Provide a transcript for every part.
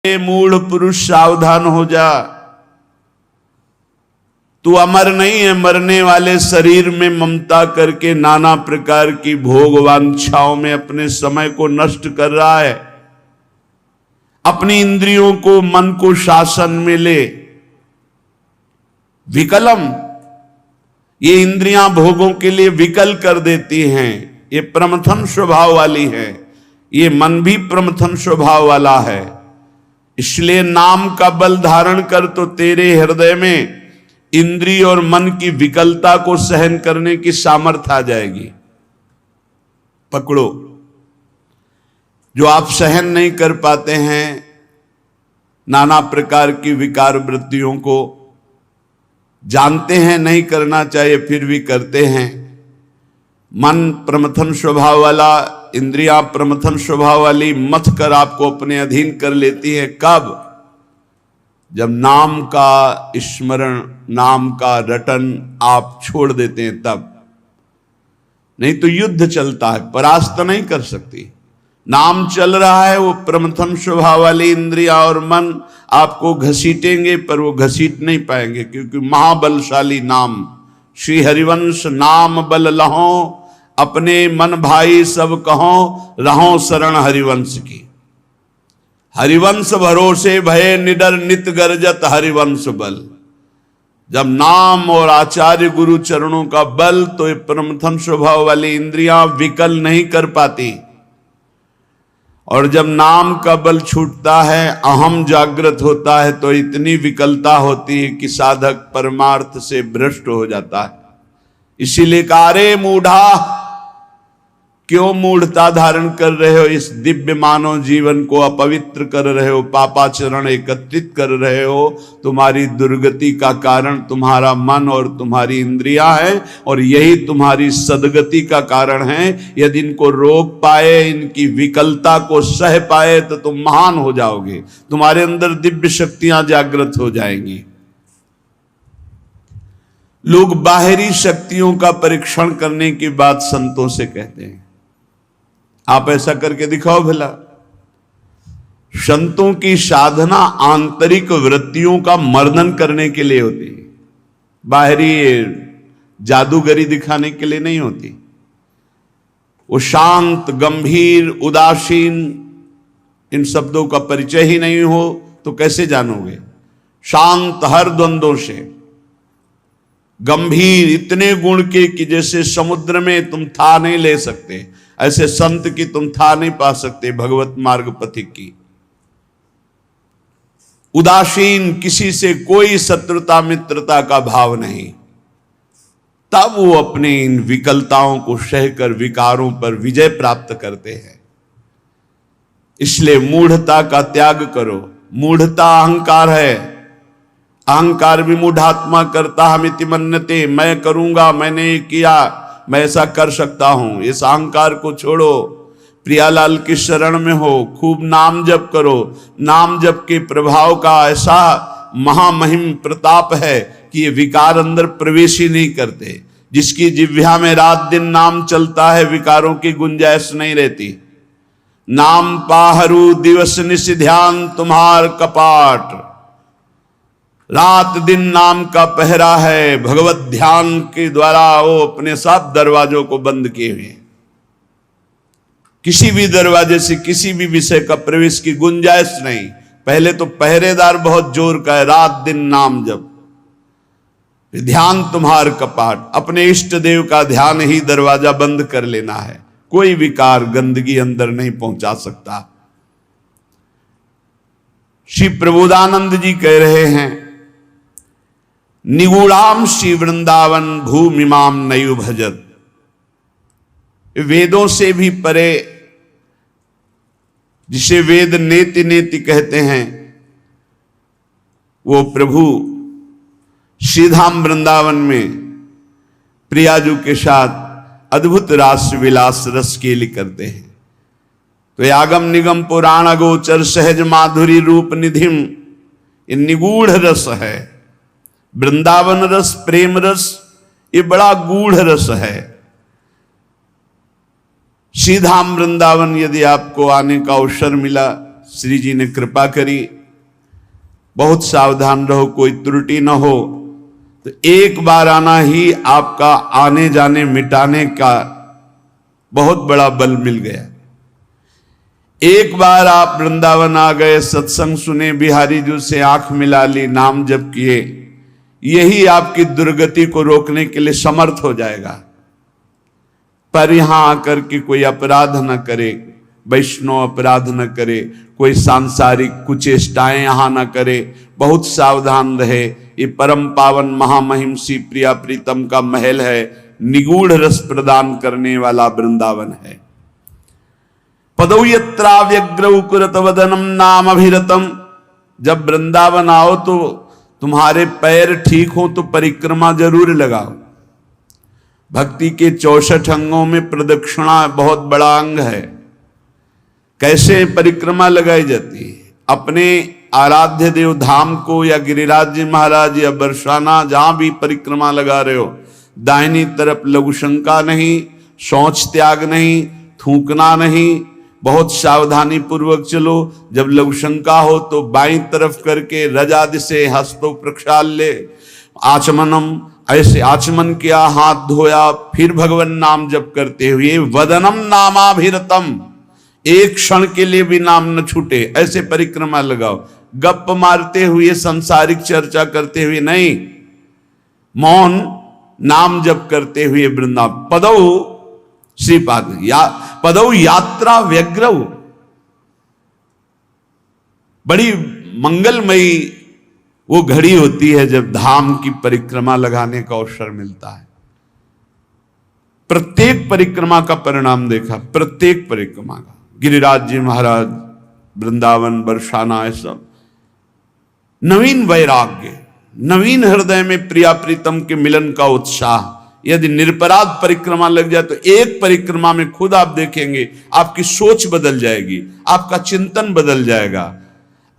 मूढ़ पुरुष सावधान हो जा, तू अमर नहीं है। मरने वाले शरीर में ममता करके नाना प्रकार की भोग वांछाओं में अपने समय को नष्ट कर रहा है। अपनी इंद्रियों को, मन को शासन में ले। विकलम, ये इंद्रियां भोगों के लिए विकल कर देती हैं। ये प्रमथन स्वभाव वाली है, ये मन भी प्रमथन स्वभाव वाला है। इसलिए नाम का बल धारण कर तो तेरे हृदय में इंद्रिय और मन की विकलता को सहन करने की सामर्थ्य आ जाएगी। पकड़ो, जो आप सहन नहीं कर पाते हैं नाना प्रकार की विकार वृत्तियों को, जानते हैं नहीं करना चाहिए फिर भी करते हैं। मन प्रमथन स्वभाव वाला, इंद्रियां प्रमथन स्वभाव वाली मथ कर आपको अपने अधीन कर लेती है। कब? जब नाम का स्मरण, नाम का रटन आप छोड़ देते हैं तब। नहीं तो युद्ध चलता है, परास्त नहीं कर सकती। नाम चल रहा है, वो प्रमथन स्वभाव वाली इंद्रिया और मन आपको घसीटेंगे, पर वो घसीट नहीं पाएंगे, क्योंकि महाबलशाली नाम। श्री हरिवंश नाम बल लहो, अपने मन भाई सब कहो, रहो शरण हरिवंश की। हरिवंश भरोसे भये निडर, नित गर्जत हरिवंश बल। जब नाम और आचार्य गुरु चरणों का बल, तो ये प्रमथन स्वभाव वाली इंद्रियां विकल नहीं कर पाती। और जब नाम का बल छूटता है, अहम जागृत होता है, तो इतनी विकलता होती है कि साधक परमार्थ से भ्रष्ट हो जाता है। इसीलिए कारे मूढ़ा, क्यों मूढ़ता धारण कर रहे हो? इस दिव्य मानव जीवन को अपवित्र कर रहे हो, पापाचरण एकत्रित कर रहे हो। तुम्हारी दुर्गति का कारण तुम्हारा मन और तुम्हारी इंद्रियां हैं, और यही तुम्हारी सदगति का कारण है। यदि इनको रोक पाए, इनकी विकलता को सह पाए, तो तुम महान हो जाओगे। तुम्हारे अंदर दिव्य शक्तियां जागृत हो जाएंगी। लोग बाहरी शक्तियों का परीक्षण करने की बात संतों से कहते हैं। आप ऐसा करके दिखाओ भला। संतों की साधना आंतरिक वृत्तियों का मर्दन करने के लिए होती है, बाहरी जादूगरी दिखाने के लिए नहीं होती। वो शांत, गंभीर, उदासीन, इन शब्दों का परिचय ही नहीं हो तो कैसे जानोगे? शांत हर द्वंद्वों से, गंभीर इतने गुण के कि जैसे समुद्र में तुम था नहीं ले सकते, ऐसे संत की तुम था नहीं पा सकते। भगवत मार्ग पथिक की उदासीन, किसी से कोई शत्रुता मित्रता का भाव नहीं। तब वो अपनी इन विकलताओं को सहकर विकारों पर विजय प्राप्त करते हैं। इसलिए मूढ़ता का त्याग करो। मूढ़ता अहंकार है। अहंकार विमूढ़ात्मा करता हमिति मन्यते, मैं करूंगा, मैंने किया, मैं ऐसा कर सकता हूं। इस अहंकार को छोड़ो, प्रियालाल की शरण में हो, खूब नाम जप करो। नाम जप के प्रभाव का ऐसा महामहिम प्रताप है कि ये विकार अंदर प्रवेश ही नहीं करते। जिसकी जिह्वा में रात दिन नाम चलता है, विकारों की गुंजाइश नहीं रहती। नाम पाहरू दिवस निश ध्यान तुम्हार कपाट, रात दिन नाम का पहरा है। भगवत ध्यान के द्वारा वो अपने सब दरवाजों को बंद किए हुए। किसी भी दरवाजे से किसी भी विषय का प्रवेश की गुंजाइश नहीं। पहले तो पहरेदार बहुत जोर का है, रात दिन नाम जप। ध्यान तुम्हार कपाट, अपने इष्ट देव का ध्यान ही दरवाजा बंद कर लेना है। कोई विकार, गंदगी अंदर नहीं पहुंचा सकता। श्री प्रबोधानंद जी कह रहे हैं, निगूढ़ाम श्री वृंदावन भूमिमाम नयु भजत। वेदों से भी परे, जिसे वेद नेति नेति कहते हैं, वो प्रभु श्रीधाम वृंदावन में प्रियाजू के साथ अद्भुत रास विलास रस केली करते हैं। तो आगम निगम पुराण अगोचर सहज माधुरी रूप निधिम, ये निगूढ़ रस है। वृंदावन रस, प्रेम रस, ये बड़ा गूढ़ रस है। श्रीधाम वृंदावन यदि आपको आने का अवसर मिला, श्री जी ने कृपा करी, बहुत सावधान रहो, कोई त्रुटि न हो। तो एक बार आना ही आपका आने जाने मिटाने का बहुत बड़ा बल मिल गया। एक बार आप वृंदावन आ गए, सत्संग सुने, बिहारी जी से आंख मिला ली, नाम जप किए, यही आपकी दुर्गति को रोकने के लिए समर्थ हो जाएगा। पर यहां आकर के कोई अपराध न करे, वैष्णव अपराध न करे, कोई सांसारिक कुचेष्टाएं यहां न करे, बहुत सावधान रहे। ये परम पावन महामहिम श्री प्रिया प्रीतम का महल है, निगूढ़ रस प्रदान करने वाला वृंदावन है। पदौ यत्रा व्यग्रौ कुरत वदनम नाम अभिरतम। जब वृंदावन आओ तो तुम्हारे पैर ठीक हो तो परिक्रमा जरूर लगाओ। भक्ति के 64 अंगों में प्रदक्षिणा बहुत बड़ा अंग है। कैसे परिक्रमा लगाई जाती है? अपने आराध्य देव धाम को या गिरिराज जी महाराज या बरसाना जहां भी परिक्रमा लगा रहे हो, दाहिनी तरफ लघुशंका नहीं, शौच त्याग नहीं, थूकना नहीं, बहुत सावधानी पूर्वक चलो। जब लघुशंका हो तो बाईं तरफ करके रजादि से हस्तो प्रक्षाल्य आचमनम, ऐसे आचमन किया, हाथ धोया, फिर भगवान नाम जप करते हुए वदनम नामाभिरतम, एक क्षण के लिए भी नाम न छूटे, ऐसे परिक्रमा लगाओ। गप मारते हुए, सांसारिक चर्चा करते हुए नहीं, मौन नाम जप करते हुए वृंदावन। पदौ श्रीपाद पदौ यात्रा व्यग्रौ, बड़ी मंगलमयी वो घड़ी होती है जब धाम की परिक्रमा लगाने का अवसर मिलता है। प्रत्येक परिक्रमा का परिणाम देखा, प्रत्येक परिक्रमा का, गिरिराज जी महाराज, वृंदावन, बरसाना, ऐसा नवीन वैराग्य, नवीन हृदय में प्रिया प्रीतम के मिलन का उत्साह। यदि निरपराध परिक्रमा लग जाए तो एक परिक्रमा में खुद आप देखेंगे आपकी सोच बदल जाएगी, आपका चिंतन बदल जाएगा।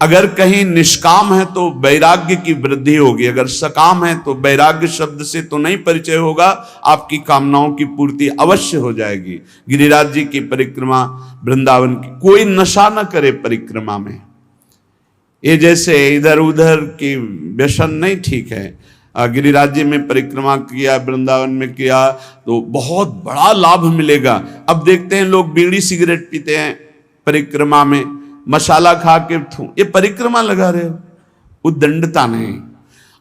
अगर कहीं निष्काम है तो वैराग्य की वृद्धि होगी, अगर सकाम है तो वैराग्य शब्द से तो नहीं परिचय होगा, आपकी कामनाओं की पूर्ति अवश्य हो जाएगी। गिरिराज जी की परिक्रमा, वृंदावन की, कोई नशा न करे परिक्रमा में। ये जैसे इधर उधर की व्यसन नहीं ठीक है। गिरिराज जी में परिक्रमा किया, वृंदावन में किया तो बहुत बड़ा लाभ मिलेगा। अब देखते हैं लोग बीड़ी सिगरेट पीते हैं परिक्रमा में, मसाला खा के ये परिक्रमा लगा रहे हो, उद्दंडता नहीं।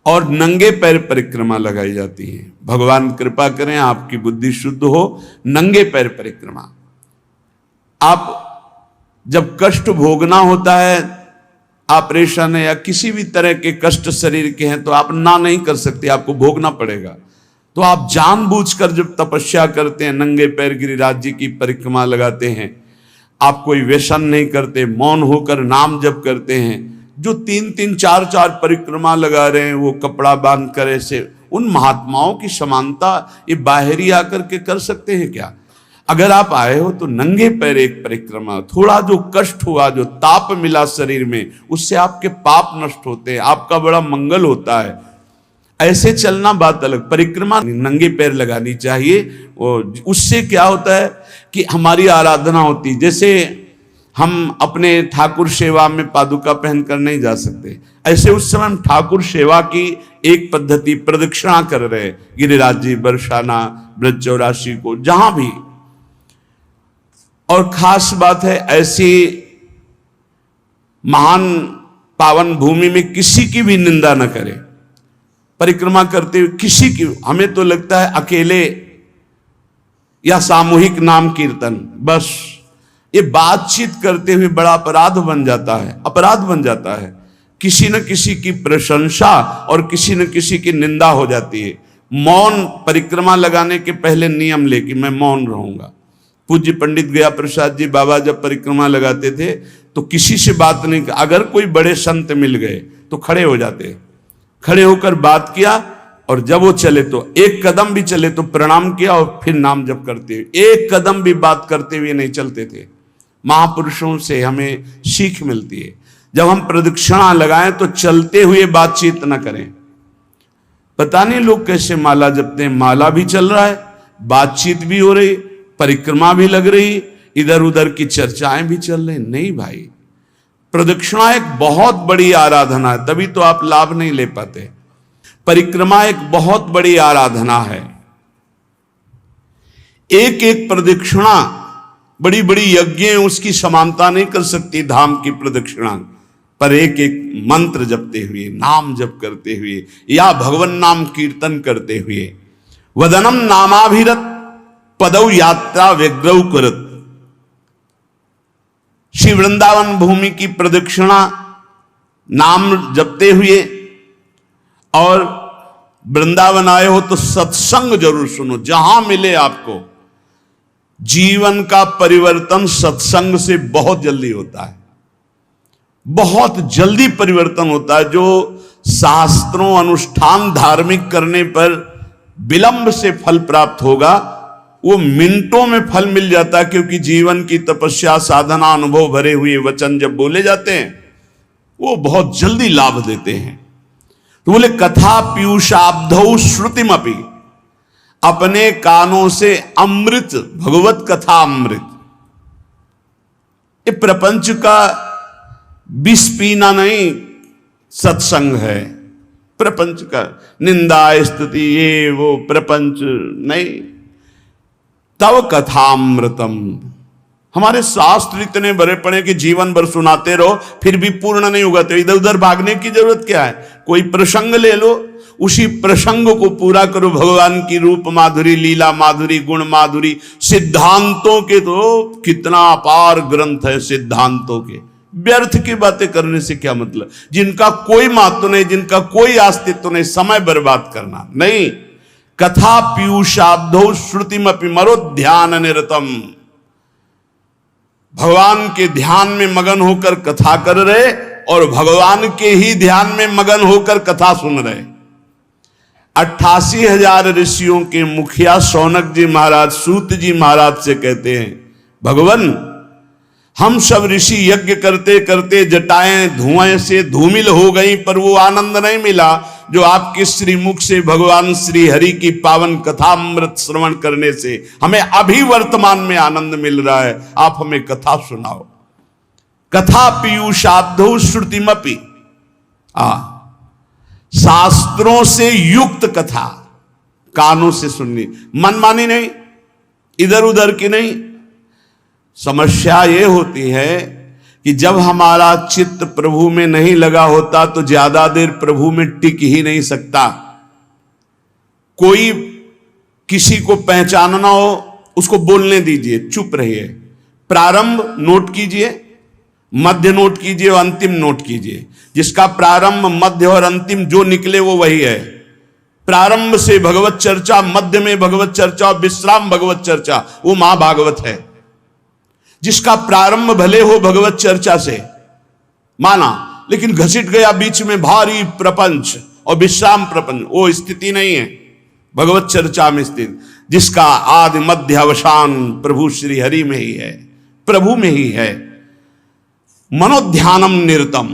और नंगे पैर परिक्रमा लगाई जाती है। भगवान कृपा करें आपकी बुद्धि शुद्ध हो, नंगे पैर परिक्रमा। आप जब कष्ट भोगना होता है, ऑपरेशन है या किसी भी तरह के कष्ट शरीर के हैं, तो आप ना नहीं कर सकते, आपको भोगना पड़ेगा। तो आप जानबूझकर जब तपस्या करते हैं, नंगे पैर गिरिराज जी की परिक्रमा लगाते हैं, आप कोई व्यसन नहीं करते, मौन होकर नाम जप करते हैं। जो 3-3, 4-4 परिक्रमा लगा रहे हैं, वो कपड़ा बांध कर, ऐसे उन महात्माओं की समानता ये बाहरी आकर के कर सकते हैं क्या? अगर आप आए हो तो नंगे पैर एक परिक्रमा, थोड़ा जो कष्ट हुआ, जो ताप मिला शरीर में, उससे आपके पाप नष्ट होते हैं, आपका बड़ा मंगल होता है। ऐसे चलना बात अलग, परिक्रमा नंगे पैर लगानी चाहिए। उससे क्या होता है कि हमारी आराधना होती। जैसे हम अपने ठाकुर सेवा में पादुका पहनकर नहीं जा सकते, ऐसे उस समय हम ठाकुर सेवा की एक पद्धति प्रदक्षिणा कर रहे, गिरिराज जी, बरसाना, ब्रज चौरासी को, जहां भी। और खास बात है, ऐसी महान पावन भूमि में किसी की भी निंदा न करें। परिक्रमा करते हुए किसी की, हमें तो लगता है अकेले या सामूहिक नाम कीर्तन, बस ये बातचीत करते हुए बड़ा अपराध बन जाता है, अपराध बन जाता है। किसी न किसी की प्रशंसा और किसी न किसी की निंदा हो जाती है। मौन, परिक्रमा लगाने के पहले नियम ले कि मैं मौन रहूंगा। पूज्य पंडित गया प्रसाद जी बाबा जब परिक्रमा लगाते थे तो किसी से बात नहीं, अगर कोई बड़े संत मिल गए तो खड़े हो जाते, खड़े होकर बात किया, और जब वो चले तो एक कदम भी चले तो प्रणाम किया और फिर नाम जप करते हुए, एक कदम भी बात करते हुए नहीं चलते थे। महापुरुषों से हमें सीख मिलती है। जब हम प्रदक्षिणा लगाएं तो चलते हुए बातचीत न करें। पता नहीं लोग कैसे माला जपते हैं, माला भी चल रहा है, बातचीत भी हो रही, परिक्रमा भी लग रही, इधर उधर की चर्चाएं भी चल रही। नहीं भाई, प्रदक्षिणा एक बहुत बड़ी आराधना है, तभी तो आप लाभ नहीं ले पाते। परिक्रमा एक बहुत बड़ी आराधना है। एक एक प्रदक्षिणा बड़ी बड़ी यज्ञ उसकी समानता नहीं कर सकती धाम की प्रदक्षिणा, पर एक एक मंत्र जपते हुए, नाम जप करते हुए या भगवान नाम कीर्तन करते हुए, वदनम नामाभिरत पदौ यात्रा व्यग्रौ करत। श्री वृंदावन भूमि की प्रदक्षिणा नाम जपते हुए, और वृंदावन आए हो तो सत्संग जरूर सुनो, जहां मिले आपको। जीवन का परिवर्तन सत्संग से बहुत जल्दी होता है, बहुत जल्दी परिवर्तन होता है। जो शास्त्रों अनुष्ठान धार्मिक करने पर विलंब से फल प्राप्त होगा, वो मिनटों में फल मिल जाता है, क्योंकि जीवन की तपस्या साधना अनुभव भरे हुए वचन जब बोले जाते हैं वो बहुत जल्दी लाभ देते हैं। तो बोले कथा पीयूषाब्धौ श्रुतिमपि, अपने कानों से अमृत, भगवत कथा अमृत। ये प्रपंच का विष पीना नहीं सत्संग है, प्रपंच का निंदा स्तुति ये वो प्रपंच नहीं। तव कथामृतम, हमारे शास्त्र इतने भरे पड़े कि जीवन भर सुनाते रहो फिर भी पूर्ण नहीं होगा, तो इधर उधर भागने की जरूरत क्या है। कोई प्रसंग ले लो, उसी प्रसंग को पूरा करो। भगवान की रूप माधुरी, लीला माधुरी, गुण माधुरी, सिद्धांतों के तो कितना अपार ग्रंथ है सिद्धांतों के। व्यर्थ की बातें करने से क्या मतलब, जिनका कोई महत्व नहीं, जिनका कोई अस्तित्व नहीं, समय बर्बाद करना नहीं। कथा पीयूषाब्धौ श्रुतिमपि मरो ध्यान निरतम, भगवान के ध्यान में मगन होकर कथा कर रहे और भगवान के ही ध्यान में मगन होकर कथा सुन रहे। 88,000 ऋषियों के मुखिया शौनक जी महाराज सूत जी महाराज से कहते हैं, भगवान हम सब ऋषि यज्ञ करते करते जटाएं धुएं से धूमिल हो गई, पर वो आनंद नहीं मिला जो आपके श्रीमुख से भगवान श्री हरि की पावन कथामृत श्रवण करने से हमें अभी वर्तमान में आनंद मिल रहा है। आप हमें कथा सुनाओ। कथा पीयूषाब्धौ श्रुतिमपि, शास्त्रों से युक्त कथा कानों से सुननी, मनमानी नहीं, इधर उधर की नहीं। समस्या ये होती है कि जब हमारा चित्त प्रभु में नहीं लगा होता तो ज्यादा देर प्रभु में टिक ही नहीं सकता। कोई किसी को पहचानना हो उसको बोलने दीजिए, चुप रहिए। प्रारंभ नोट कीजिए, मध्य नोट कीजिए और अंतिम नोट कीजिए। जिसका प्रारंभ मध्य और अंतिम जो निकले वो वही है। प्रारंभ से भगवत चर्चा, मध्य में भगवत चर्चा और विश्राम भगवत चर्चा, वो महाभागवत है। जिसका प्रारंभ भले हो भगवत चर्चा से माना, लेकिन घसीट गया बीच में भारी प्रपंच और विश्राम प्रपंच, वो स्थिति नहीं है भगवत चर्चा में स्थित। जिसका आदि मध्य अवसान प्रभु श्री हरि में ही है, प्रभु में ही है। मनोध्यानम निरतम,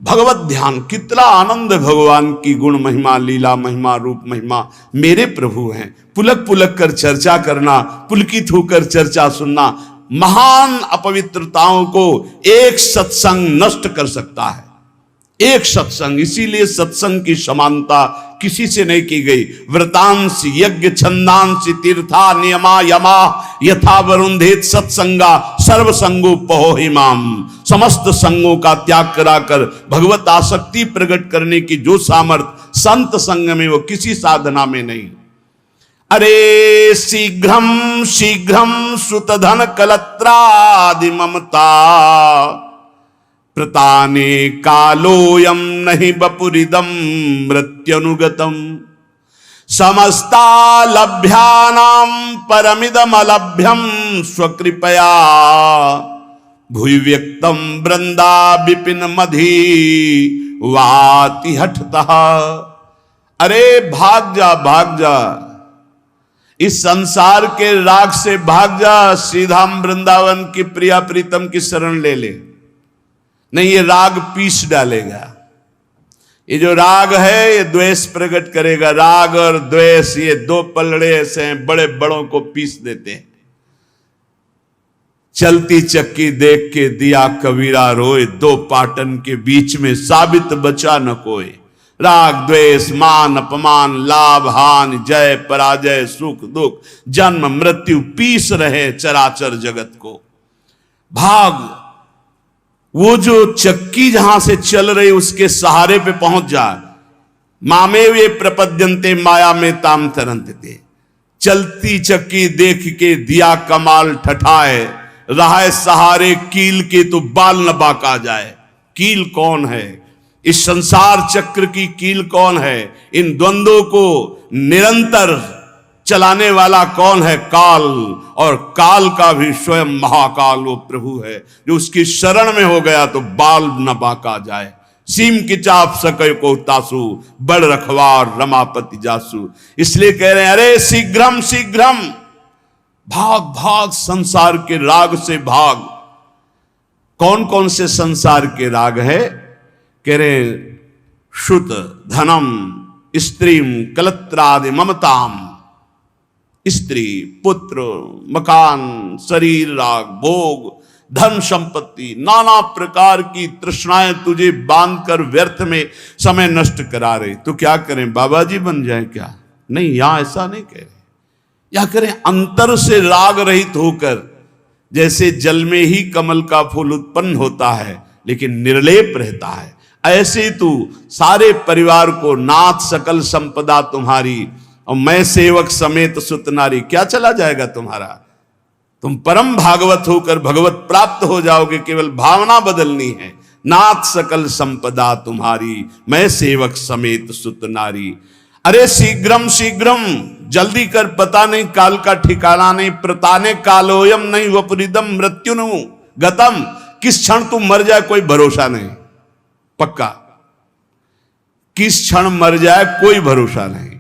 भगवत ध्यान। कितना आनंद भगवान की गुण महिमा, लीला महिमा, रूप महिमा मेरे प्रभु हैं। पुलक पुलक कर चर्चा करना, पुलकित होकर चर्चा सुनना, महान अपवित्रताओं को एक सत्संग नष्ट कर सकता है। एक सत्संग, इसीलिए सत्संग की समानता किसी से नहीं की गई। व्रतांश यज्ञ छंदांश तीर्था नियमा यमा यथा वरुंधेत सत्संगा सर्वसंगो पहो हिमाम। समस्त संगों का त्याग कराकर भगवत आसक्ति प्रकट करने की जो सामर्थ्य संत संग में, वो किसी साधना में नहीं। अरे शीघ्रम शीघ्रम सुतधन कलत्रादि ममता प्रताने कालोयम नहीं बपुरिदम मृत्युनुगतम। समस्ता लभ्यानाम परमिदमलभ्यम स्वकृपया भूय व्यक्तम वृंदा विपिन मधि वाति हठतः। अरे भाग जा, भाग जा, इस संसार के राग से भाग जा, सीधा वृंदावन की प्रिया प्रीतम की शरण ले ले। नहीं, ये राग पीस डालेगा। ये जो राग है ये द्वेष प्रकट करेगा। राग और द्वेष ये दो पलड़े ऐसे हैं, बड़े बड़ों को पीस देते हैं। चलती चक्की देख के दिया कबीरा रोए, दो पाटन के बीच में साबित बचा न कोई। राग द्वेष मान अपमान लाभ हानि जय पराजय सुख दुख जन्म मृत्यु पीस रहे चराचर जगत को। भाग वो जो चक्की जहां से चल रही उसके सहारे पे पहुंच जाए। मामे वे प्रपद्यंते माया में ताम तरंतते। चलती चक्की देख के दिया कमाल ठठाए, रहा सहारे कील के तो बाल न बाका जाए। कील कौन है? इस संसार चक्र की कील कौन है? इन द्वंद्वों को निरंतर चलाने वाला कौन है? काल। और काल का भी स्वयं महाकाल वो प्रभु है जो उसकी शरण में हो गया तो बाल न बाका जाए। सीम की चाप सके को तासु, बड़ रखवार रमापति जासु। इसलिए कह रहे हैं अरे शीघ्रम शीघ्रम, भाग भाग संसार के राग से भाग। कौन कौन से संसार के राग है? कह रहे श्रुत धनम स्त्रीम कलत्रादि ममताम। स्त्री पुत्र मकान शरीर राग भोग धन संपत्ति नाना प्रकार की तृष्णाएं तुझे बांधकर व्यर्थ में समय नष्ट करा रही। तो क्या करें? बाबा जी बन जाए क्या? नहीं, यहां ऐसा नहीं कह रहे। या करें अंतर से राग रहित होकर, जैसे जल में ही कमल का फूल उत्पन्न होता है लेकिन निर्लेप रहता है, ऐसे तू सारे परिवार को नाथ सकल संपदा तुम्हारी और मैं सेवक समेत सुत नारी। क्या चला जाएगा तुम्हारा? तुम परम भागवत होकर भगवत प्राप्त हो जाओगे। केवल भावना बदलनी है। नाथ सकल संपदा तुम्हारी मैं सेवक समेत सुत नारी। अरे शीघ्रम शीघ्रम, जल्दी कर, पता नहीं काल का ठिकाना नहीं। प्रताने कालोयम नहीं वपुरिदम मृत्युनु गतम। किस क्षण तुम मर जाए कोई भरोसा नहीं। पक्का किस क्षण मर जाए कोई भरोसा नहीं।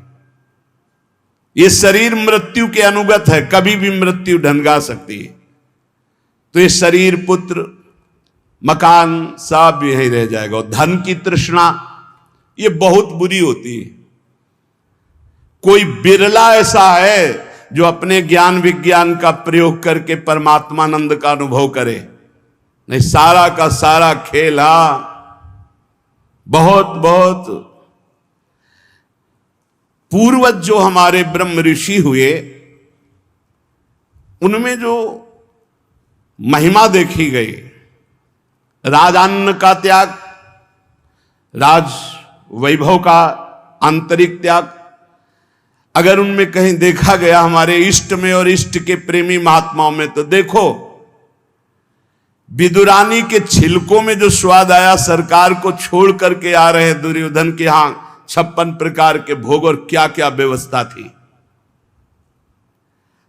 ये शरीर मृत्यु के अनुगत है, कभी भी मृत्यु ढंगा सकती है। तो ये शरीर पुत्र मकान सब यही रह जाएगा। और धन की तृष्णा ये बहुत बुरी होती है। कोई बिरला ऐसा है जो अपने ज्ञान विज्ञान का प्रयोग करके परमात्मानंद का अनुभव करे। नहीं, सारा का सारा खेला बहुत बहुत पूर्वज जो हमारे ब्रह्म ऋषि हुए उनमें जो महिमा देखी गई, राजान्न का त्याग, राज वैभव का आंतरिक त्याग, अगर उनमें कहीं देखा गया हमारे इष्ट में और इष्ट के प्रेमी महात्माओं में, तो देखो विदुरानी के छिलकों में जो स्वाद आया, सरकार को छोड़ करके आ रहे दुर्योधन के यहां 56 प्रकार के भोग और क्या क्या व्यवस्था थी।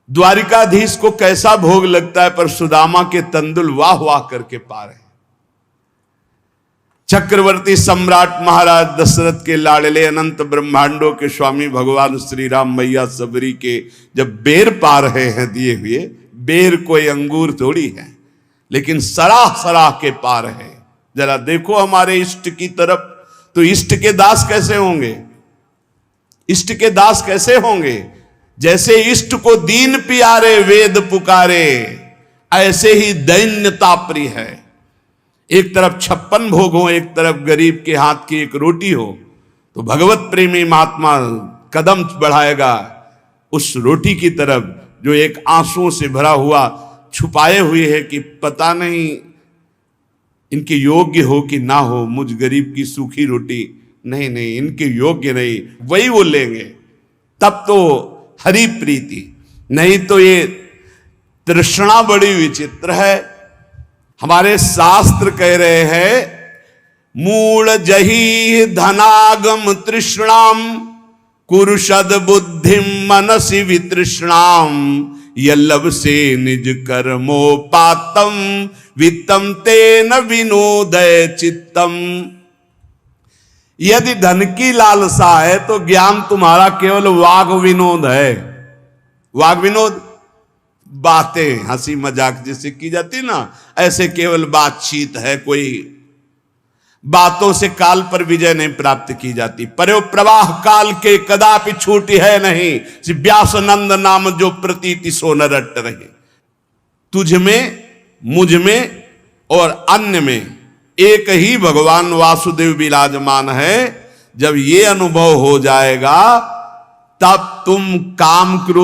द्वारिकाधीश को कैसा भोग लगता है, पर सुदामा के तंदुल वाह वाह करके पा रहे। चक्रवर्ती सम्राट महाराज दशरथ के लाडले अनंत ब्रह्मांडों के स्वामी भगवान श्री राम मैया सबरी के जब बेर पा रहे हैं दिए हुए, बेर कोई अंगूर थोड़ी है, लेकिन सराह सराह के पा रहे हैं। जरा देखो हमारे इष्ट की तरफ, तो इष्ट के दास कैसे होंगे? इष्ट के दास कैसे होंगे? जैसे इष्ट को दीन प्यारे वेद पुकारे, ऐसे ही दैन्यता प्रिय है। एक तरफ 56 भोग हो, एक तरफ गरीब के हाथ की एक रोटी हो, तो भगवत प्रेमी महात्मा कदम बढ़ाएगा उस रोटी की तरफ जो एक आंसुओं से भरा हुआ छुपाए हुए है कि पता नहीं इनके योग्य हो कि ना हो, मुझ गरीब की सूखी रोटी नहीं नहीं इनके योग्य नहीं, वही वो लेंगे। तब तो हरि प्रीति, नहीं तो ये तृष्णा बड़ी विचित्र है। हमारे शास्त्र कह रहे हैं मूल जही धनागम तृष्णाम कुरुषद बुद्धिम मनसि वितृष्णाम यल्लभ से निज कर्मोपातम वित्तम तेन विनोदय चित्तम। यदि धन की लालसा है तो ज्ञान तुम्हारा केवल वाग विनोद है। वाग विनोद बातें हंसी मजाक जैसे की जाती ना, ऐसे केवल बातचीत है। कोई बातों से काल पर विजय नहीं प्राप्त की जाती। पर्यो प्रवाह काल के कदापि छूटी है नहीं, व्यास नंद नाम जो प्रतीति सो न रट रहे। तुझ में मुझ में और अन्य में एक ही भगवान वासुदेव विराजमान है। जब ये अनुभव हो जाएगा तब तुम काम क्रोध